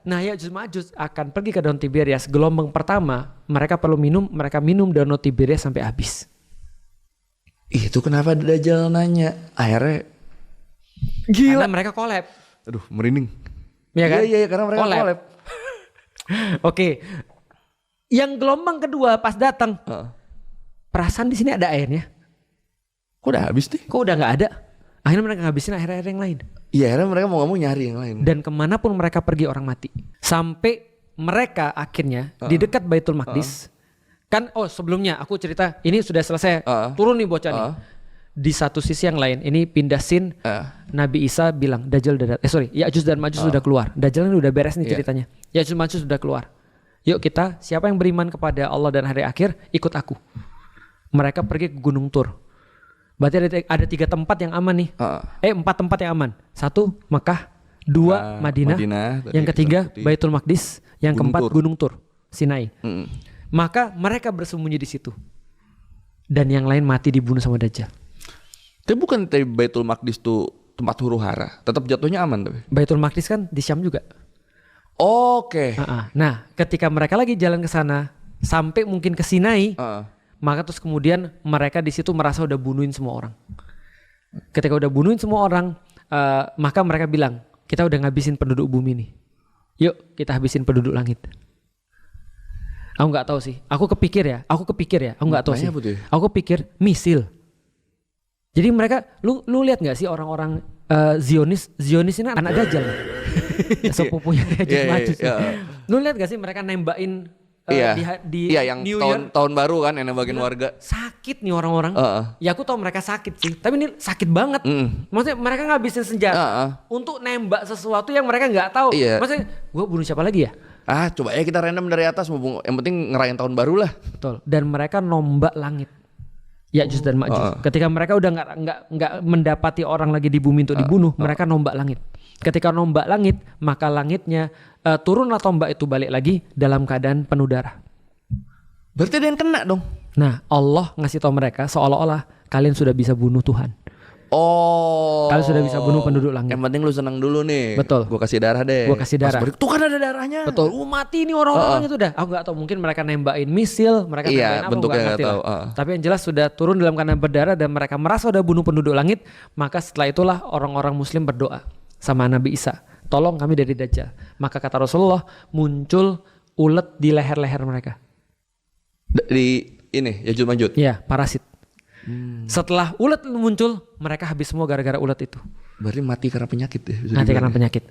Nah, Ya'juj Ma'juj akan pergi ke Danau Tiberias. Gelombang pertama, mereka minum Danau Tiberias sampai habis. Itu kenapa Dajjal nanya? Akhirnya Karena mereka collab. aduh merinding. Ya kan? Iya karena mereka collab. Oke. Yang gelombang kedua pas datang, perasaan di sini ada airnya. Kok udah habis nih? Kok udah nggak ada? Akhirnya mereka ngabisin air-air yang lain. Iya akhirnya mereka mau ngomong nyari yang lain. Dan kemanapun mereka pergi orang mati. Sampai mereka akhirnya di dekat Baitul Maqdis. Kan sebelumnya aku cerita ini sudah selesai. Turun nih bocah nih. Di satu sisi yang lain ini pindah scene. Nabi Isa bilang Dajjal udah Ya'juj dan Ma'juj sudah keluar. Dajjal ini udah beres nih ceritanya. Ya'juj Ma'juj sudah keluar. Yuk kita siapa yang beriman kepada Allah dan hari akhir ikut aku. Mereka pergi ke Gunung Tur. Berarti ada 3 tempat yang aman nih. 4 tempat yang aman. 1 Mekah, 2 Madinah, yang ketiga Baitul Maqdis, yang keempat Gunung Tur, Sinai. Maka mereka bersembunyi di situ. Dan yang lain mati dibunuh sama Dajjal. Tapi bukan Baitul Maqdis tuh tempat huru-hara. Tetap jatuhnya aman tapi. Baitul Maqdis kan di Syam juga. Oke. Nah, ketika mereka lagi jalan ke sana sampai mungkin ke Sinai, maka terus kemudian mereka di situ merasa udah bunuhin semua orang. Ketika udah bunuhin semua orang, maka mereka bilang, kita udah ngabisin penduduk bumi nih. Yuk kita habisin penduduk langit. Aku nggak tahu sih. Aku kepikir ya. Aku nggak tahu sih. Aku pikir misil. Jadi mereka, lu lihat nggak sih orang-orang Zionis ini anak Dajjal, sepupunya Ya'juj Ma'juj. Lu lihat gak sih mereka nembakin di yang New tahun baru kan yang bagian warga. Sakit nih orang-orang. Ya aku tahu mereka sakit sih, tapi ini sakit banget. Maksudnya mereka ngabisin senjata untuk nembak sesuatu yang mereka nggak tahu. Maksudnya gue bunuh siapa lagi ya? Coba ya kita random dari atas, yang penting ngerayain tahun baru lah. Betul. Dan mereka nombak langit. Ya'juj dan Ma'juj. Ketika mereka udah nggak mendapati orang lagi di bumi untuk dibunuh, mereka nombak langit. Ketika nombak langit, maka langitnya turunlah tombak itu balik lagi dalam keadaan penuh darah. Berarti ada yang kena dong. Nah, Allah ngasih tahu mereka seolah-olah kalian sudah bisa bunuh Tuhan. Kalian sudah bisa bunuh penduduk langit. Yang penting lu senang dulu nih. Betul. Gua kasih darah deh. Gua kasih darah. Tuh kan ada darahnya. Betul. Mati nih orang-orang itu dah. Aku nggak tahu. Mungkin mereka nembakin misil, mereka nembakin apa? Bentuknya nggak ngerti tahu. lah. Tapi yang jelas sudah turun dalam keadaan berdarah dan mereka merasa udah bunuh penduduk langit. Maka setelah itulah orang-orang Muslim berdoa sama Nabi Isa, tolong kami dari Dajjal. Maka kata Rasulullah, muncul ulet di leher-leher mereka. Di ini Ya'juj Ma'juj. Iya, parasit. Setelah ulet muncul, mereka habis semua gara-gara ulet itu. Berarti mati karena penyakit ya. Mati karena penyakit.